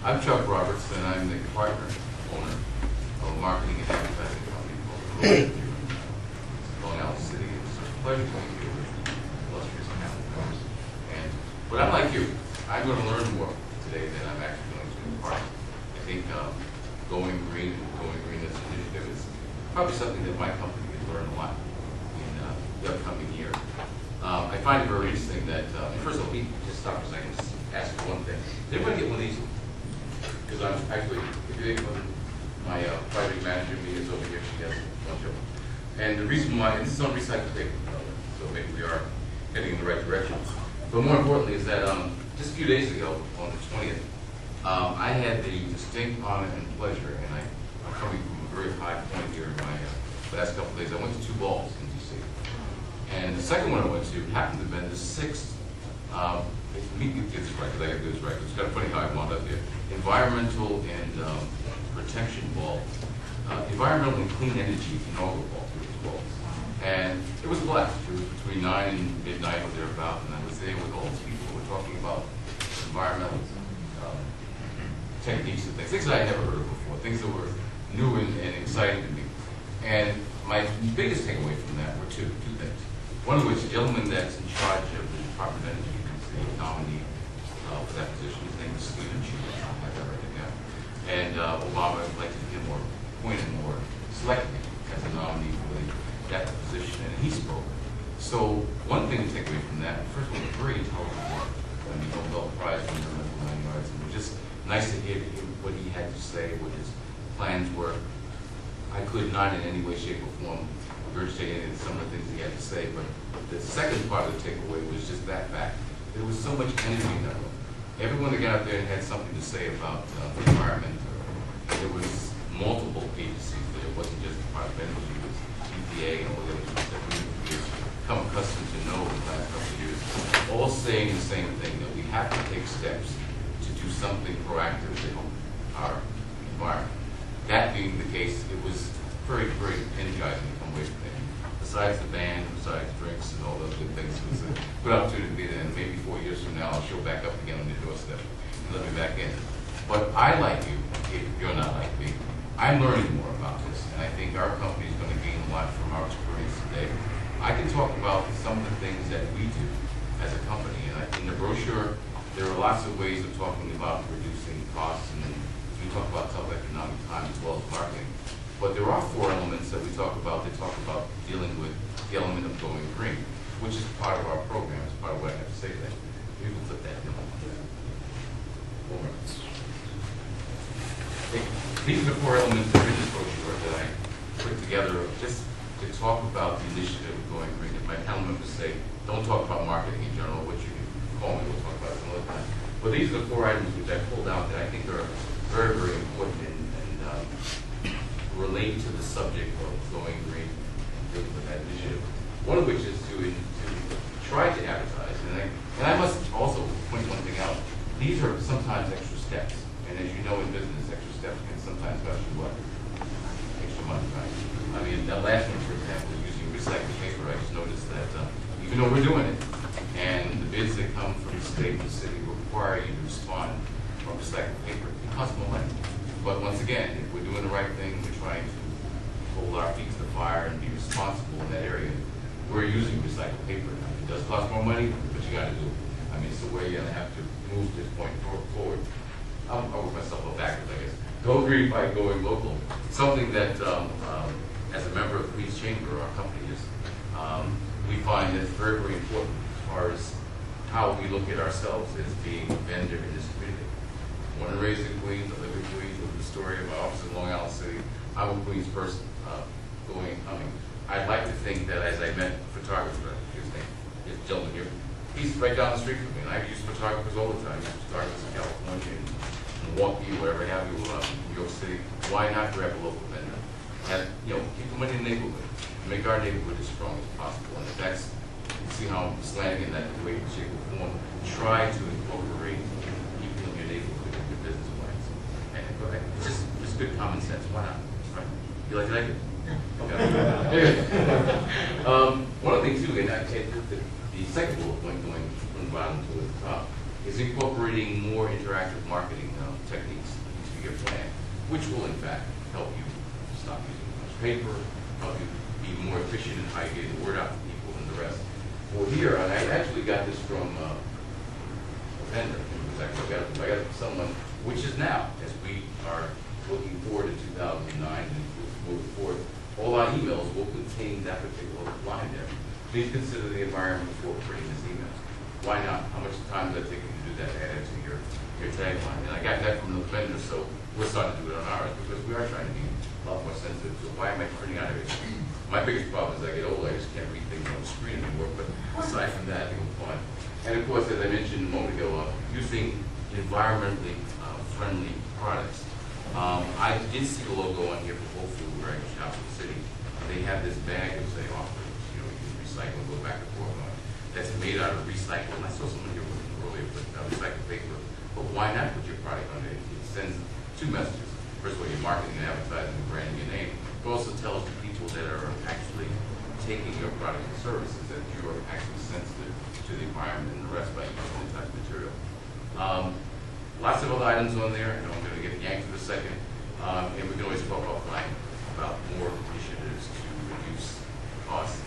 I'm Chuck Roberts, and I'm the partner owner of a marketing and advertising company called EcoVentions here in Long Island City. It's a pleasure to be here with illustrious panel members. And but I'm like you. I'm going to learn more today than I'm actually going to impart. I think going green as an initiative is probably something that my company can learn a lot in the upcoming year. I find it very interesting that, first of all, let me just stop for a second and just ask you one thing. Did everybody get one of these? Because I'm actually, if you think my project manager me is over here, she has a bunch of them. And the reason why, and this is on recycled paper, so maybe we are heading in the right direction. But more importantly is that just a few days ago, on the 20th, I had the distinct honor and pleasure, and I'm coming from a very high point here in my last couple of days. I went to 2 balls in D.C. And the second one I went to happened to have been the 6th, let me get this right, because I got to do this right. It's kind of funny how I wound up here. Environmental and Protection Ball. Environmental and Clean Energy inaugural ball, it was called. And it was a blast. It was between 9 and midnight or thereabout, and I was there with all these people who were talking about environmental techniques and things that I had never heard of before, things that were new and exciting to me. And my biggest takeaway from that were two things. One of which, the gentleman that's in charge of the Department of Energy, the nominee for that position, his name is Stephen Chu. I have that right now. And Obama elected him or appointed him or selected him as a nominee for that position, and he spoke. So one thing to take away from that, first of all, very intelligent work. I mean, Nobel Prize winner in the mining arts. It was just nice to hear what he had to say, what his plans were. I could not in any way, shape, or form regurgitate any of some of the things he had to say, but the second part of the takeaway was just that fact. There was so much energy in that room. Everyone that got out there had something to say about the environment. There was multiple agencies there. It wasn't just the Department of Energy, it was EPA and all the other things that we've become accustomed to know in the last couple of years, all saying the same thing, that we have to take steps to do something proactive to help our environment. That being the case, it was very, very energizing to come away from there. Besides the band, besides drinks and all those good things, it was a good opportunity to be there. And maybe 4 years from now, I'll show back up again on your doorstep and let me back in. But I, like you, if you're not like me, I'm learning more about this, and I think our company is going to gain a lot from our experience today. I can talk about some of the things that we do as a company, and in the brochure, there are lots of ways of talking about reducing costs, and we talk about tough economic times as well as marketing. But there are 4 elements that we talk about that talk about dealing with the element of going green, which is part of our program, it's part of what I have to say today. You can flip that down. These are the 4 elements that are in this brochure that I put together just to talk about the initiative of going green. If my panel members say, don't talk about marketing in general, which you can call me, we'll talk about it some other time. But these are the 4 items which I pulled out that I think are very, very important and relate to the subject of going green and dealing with that initiative. One of which is to try to advertise. And I must also point one thing out. These are sometimes extra steps. And as you know in business, extra steps can sometimes cost you what? Extra money, right? I mean, that last one, for example, using recycled paper, I just noticed that even though we're doing it, and the bids that come from the state and the city require you to respond from recycled paper, it costs more money. But once again, if we're doing the right thing, we're trying to hold our feet to the fire and be responsible in that area, we're using recycled paper. It does cost more money, but you got to do it. I mean, it's the way you're going to have to move this point forward. I'll work myself up backwards, I guess. Go green by going local. Something that, as a member of the Queen's Chamber, our company is, we find that's very, very important as far as how we look at ourselves as being a vendor in this community. Born and raised in Queens, I live in Queens, live the story of my office in Long Island City. I'm a Queens person, going and coming. I'd like to think that as I met a photographer, his name is gentleman here, he's right down the street from me, and I've used photographers all the time. I use photographers in California, and Milwaukee, whatever have you, New York City. Why not grab a local vendor? And, keep them in the neighborhood. Make our neighborhood as strong as possible. And if that's, you see how I'm slanting in that way, shape, or form, try to incorporate people in your neighborhood in your business plans. And it's just good common sense. Why not? Right? You like it? Okay. One other thing too, and the second bullet point going from the bottom to the top, is incorporating more interactive marketing techniques which will in fact help you stop using too much paper, help you be more efficient in how you get the word out to people and the rest. Well, here, and I actually got this from a vendor. I got it from someone, which is now, as we are looking forward to 2009 and moving forward, all our emails will contain that particular line there. Please consider the environment before creating this email. Why not? How much time does it take you to do that? Add it to your tagline. And I got that from the vendor, so we're starting to do it on ours because we are trying to be a lot more sensitive. So why am I printing out everything? My biggest problem is as I get older, I just can't read things on the screen anymore. But aside from that, I think it's fun. And of course, as I mentioned a moment ago, using environmentally friendly products. I did see the logo on here for Whole Foods where I shop in the city. They have this bag that they offer, you can recycle, go back and forth on. That's made out of recycled. And I saw someone here earlier put recycled paper. But why not put your product on it? It sends two messages. First of all, you're marketing and advertising and branding your name. It also tells the people that are actually taking your product and services that you are actually sensitive to the environment and the rest by using this type of material. Lots of other items on there. I know I'm going to get yanked in a second. And we can always talk offline about more initiatives to reduce costs